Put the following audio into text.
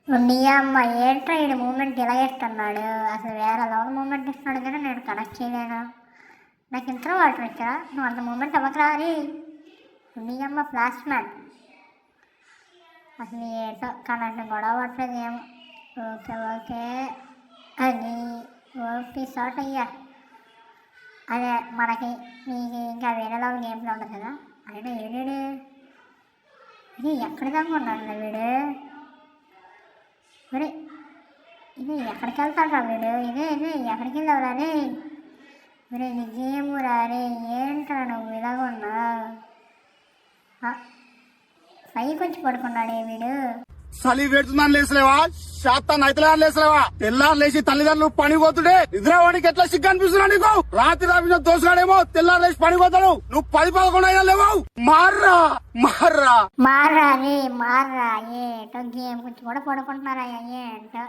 నీ అమ్మ ఏంట్రా ఈ మూమెంట్ ఇలా ఇస్తున్నాడు, అసలు వేరే లెవెల్ మూమెంట్ ఇస్తున్నాడు కానీ నేను కనెక్ట్ చేయలేను. నాకు ఇంట్లో వాటర్ వచ్చా, నువ్వు అంత మూమెంట్ అవ్వకరా అని. నీ అమ్మ ఫ్లాష్ మ్యాన్ అసలు ఏంటో కనెక్ట్ గొడవ పట్టలేదు ఏమో. ఓకే ఓకే అది ఓపీ షార్ట్ అయ్యా. అదే మనకి మీకు ఇంకా వేరే లెవెల్ గేమ్స్లో ఉండదు కదా. అయినా ఏడు ఇది ఎక్కడి దాకా ఉన్నాడు వీడు, మరి ఇది ఎక్కడికి వెళ్తాడు వీడు, ఇదే ఎక్కడికి వెళ్ళావురా రే, మరి ఇది గేమ్ రారే ఏంట్రా నువ్వు ఇలాగ ఉన్నా. పైకి వచ్చి పడుకున్నాడే వీడు. చలి పెడుతుందని లేసలేవా, శాతం నైతలేని లేసలేవా, తెల్లారు లేచి తల్లిదండ్రులు పని పోతుడే నిద్రవాడికి ఎట్లా సిగ్గు అనిపిస్తున్నా నీకు. రాత్రి రాసిన దోసుగాడేమో తెల్లారు లేచి పని పోతాడు, నువ్వు 10-11 అయినా లేవు. మార్రా మార్రా మారా రే మారా, ఏటో గేమ్ గురించి కూడా పడుకుంటున్నారా ఏంటో.